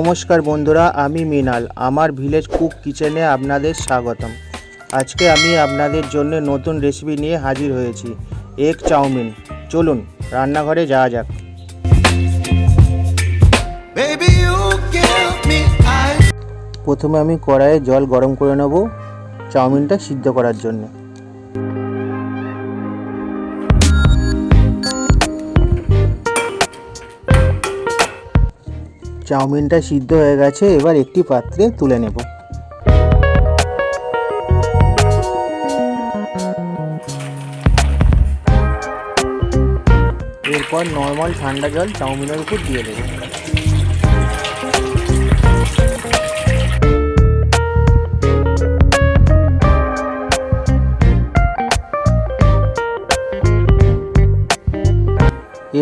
নমস্কার বন্ধুরা, আমি মৃণাল। আমার ভিলেজ কুক কিচেনে আপনাদের স্বাগতম। আজকে আমি আপনাদের জন্য নতুন রেসিপি নিয়ে হাজির হয়েছি, এগ চাউমিন। চলুন রান্নাঘরে যাওয়া যাক। প্রথমে আমি কড়াইয়ে জল গরম করে নেব চাউমিনটা সিদ্ধ করার জন্য। চাউমিনটা সিদ্ধ হয়ে গেছে, এবার একটি পাত্রে তুলে নেব। এরপর নর্মাল ঠান্ডা জল চাউমিনের উপর দিয়ে দেব।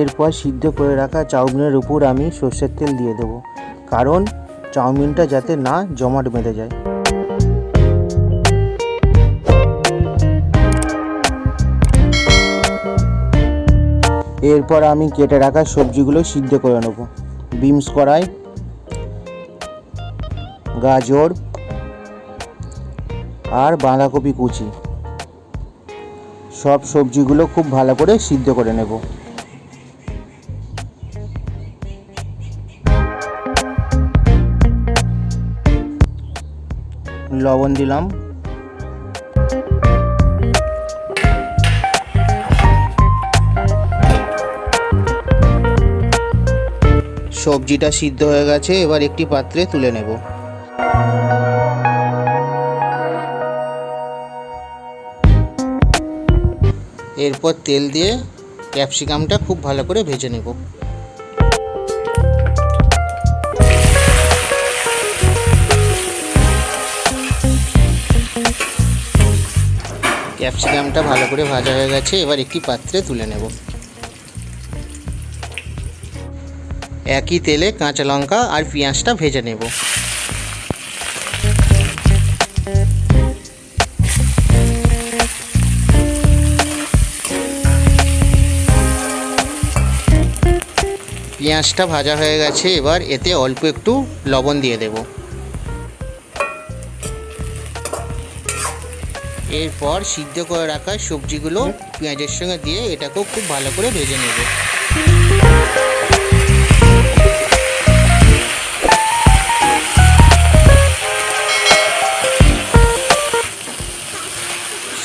এরপর সিদ্ধ করে রাখা চাউমিনের উপর আমি সর্ষের তেল দিয়ে দেবো, কারণ চাউমিনটা যাতে না জমাট বেঁধে যায়। এরপর আমি কেটে রাখা সবজিগুলো সিদ্ধ করে নেব। বিনস কড়াই, গাজর আর বাঁধাকপি কুচি, সব সবজিগুলো খুব ভালো করে সিদ্ধ করে নেব। লবণ দিলাম, সবজিটা সিদ্ধ হয়ে গেছে, এবার একটি পাত্রে তুলে নেব। এরপর তেল দিয়ে ক্যাপসিকামটা খুব ভালো করে ভেজে নেব। ক্যাপসিকামটা ভালো করে ভাজা হয়ে গেছে, এবার একটি পাত্রে তুলে নেব। একই তেলে কাঁচা লঙ্কা আর পেঁয়াজটা ভেজে নেব। পেঁয়াজটা ভাজা হয়ে গেছে, এবার এতে অল্প একটু লবণ দিয়ে দেব। এরপর সিদ্ধ করে রাখা সবজিগুলো পেঁয়াজের সঙ্গে দিয়ে এটাকেও খুব ভালো করে ভেজে নেব।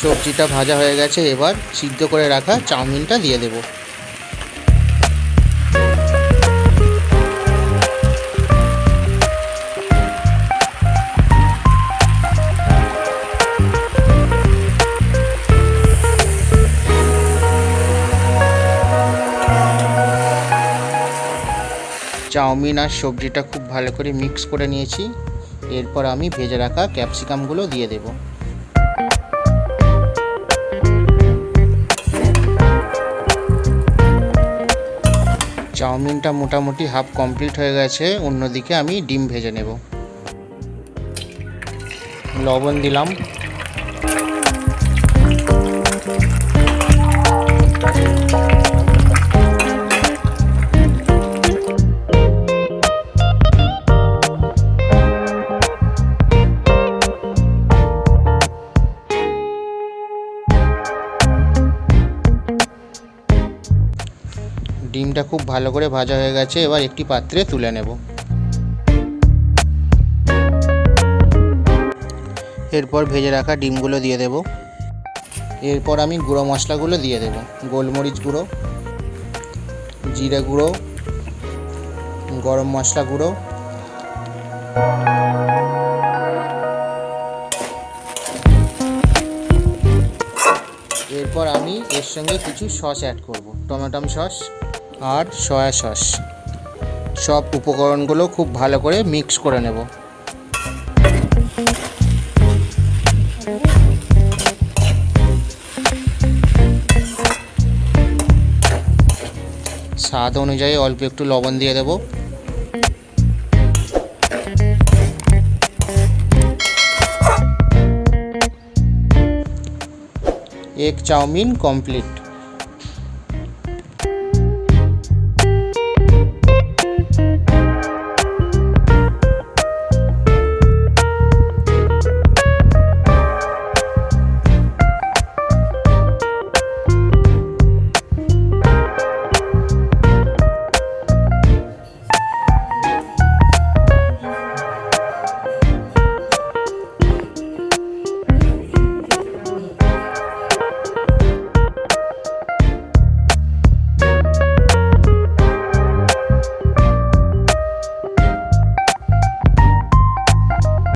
সবজিটা ভাজা হয়ে গেছে, এবার সিদ্ধ করে রাখা চাউমিনটা দিয়ে দেব। চাউমিন আর সবজিটা খুব ভালো করে মিক্স করে নিয়েছি। এরপর আমি ভেজে রাখা ক্যাপসিকামগুলো দিয়ে দেব। চাউমিনটা মোটামুটি হাফ কমপ্লিট হয়ে গেছে, অন্যদিকে আমি ডিম ভেজে নেব। লবণ দিলাম, ডিমটা খুব ভালো করে ভাজা হয়ে গেছে, এবার একটি পাত্রে তুলে নেব। এরপর ভেজে রাখা ডিমগুলো দিয়ে দেব। এরপর আমি গুঁড়ো মশলাগুলো দিয়ে দেব। গোলমরিচ গুঁড়ো, জিরে গুঁড়ো, গরম মশলা গুঁড়ো, এরপর আমি এর সঙ্গে কিছু সস অ্যাড করব, টমেটো সস আর সয়া সস। সব উপকরণগুলো খুব ভালো করে মিক্স করে নেব। স্বাদ অনুযায়ী অল্প একটু লবণ দিয়ে দেব। Egg chowmein complete.